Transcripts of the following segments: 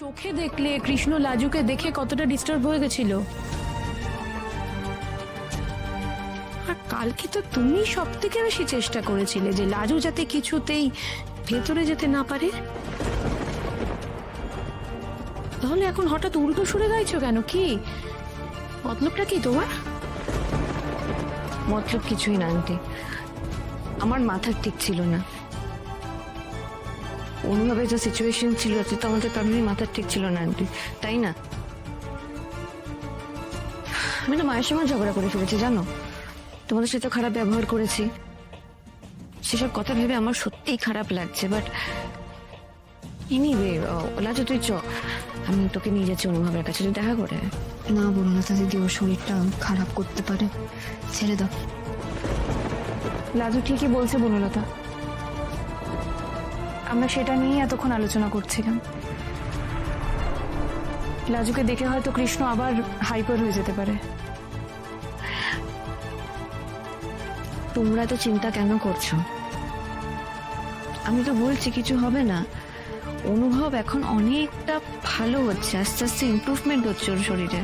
চোখে দেখলে কৃষ্ণ লাজুকে দেখে কতটা ডিস্টার্ব হয়ে গেছিল। আর কালকে তো তুমি সব থেকে বেশি চেষ্টা করেছিলে যে লাজু যাতে কিছুতেই ভেতরে যেতে না পারে। তাহলে এখন হঠাৎ উল্টো সুরে গাইছো কেন? কি মতলবটা কি তোমার? মতলব কিছুই না আন্টি, আমার মাথা ঠিক ছিল না। অনুভবে যে সিচুয়েশন ছিল তো আমাদের কারণেই মাথা ঠিক ছিল না আন্টি, তাই না? আমি তো মায়ের সঙ্গে ঝগড়া করে ফেলেছি জানো, তোমাদের সাথে খারাপ ব্যবহার করেছি, সেসব কথা ভেবে আমার সত্যিই খারাপ লাগছে। বাট এনিওয়ে লাজু তুই চ, আমি তোকে নিয়ে যাচ্ছি অনুভবের কাছে, তুই দেখা করে। না বনলতা দিদি, ওর শরীরটা খারাপ করতে পারে, ছেড়ে দাও। লাজু ঠিকই বলছে বনলতা, আমরা সেটা নিয়েই এতক্ষণ আলোচনা করছিলাম। লাজুকে দেখে হয়তো কৃষ্ণ আবার হাইপার হয়ে যেতে পারে। তোমরা তো চিন্তা কেন করছো? আমি তো বলছি কিছু হবে না। অনুভব এখন অনেকটা ভালো হচ্ছে, আস্তে আস্তে ইমপ্রুভমেন্ট হচ্ছে ওর শরীরে।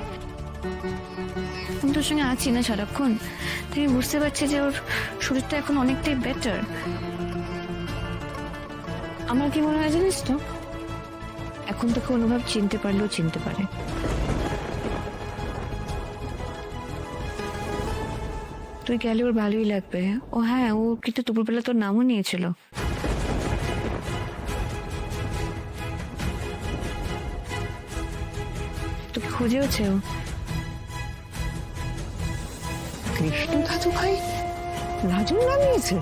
আমি তোর সঙ্গে আছি না সারাক্ষণ, তাই আমি বুঝতে পারছি যে ওর শরীরটা এখন অনেকটাই বেটার। আমার কি মনে হয় জানিস তো, এখন তোকে অনুভব চিনতে পারলেও চিনতে পারে। তুই গেলে ওর ভালোই লাগবে। ও হ্যাঁ, ও কিন্তু দুপুরবেলা তোর নামও নিয়েছিল। তোকে খুঁজেওছে ও। কৃষ্ণ দাদু ভাই লাজুর নাম নিয়েছে?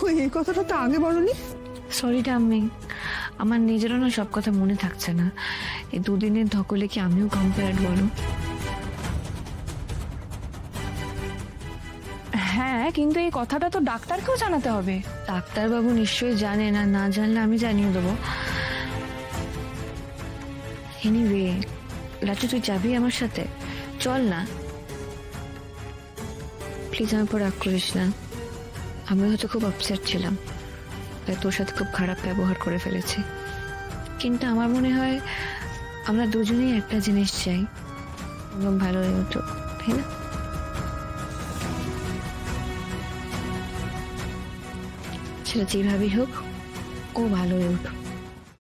কই, এই কথাটা তো আগে বলনি। সরি ডাম্মি, আমার নিজেরও না সব কথা মনে থাকছে না। এই দুদিনের ধকলে কি আমিও কম্পেয়ার্ড বলো? হ্যাঁ, কিন্তু এই কথাটা তো ডাক্তারকেও জানাতে হবে। ডাক্তারবাবু নিশ্চয়ই জানেন, আর না জানলে আমি জানিয়ে দেবো। এনিওয়ে লাচু, তুই যাবি আমার সাথে? চল না প্লিজ, আমার উপর রাগ করিস না। আমি হয়তো খুব আপসেট ছিলাম, তাই তোর সাথে খুব খারাপ ব্যবহার করে ফেলেছি। কিন্তু আমার মনে হয় আমরা দুজনেই একটা জিনিস চাই, এবং ভালো হয়ে উঠুক, তাই না? সেটা যেভাবেই হোক ও ভালো হয়ে উঠুক।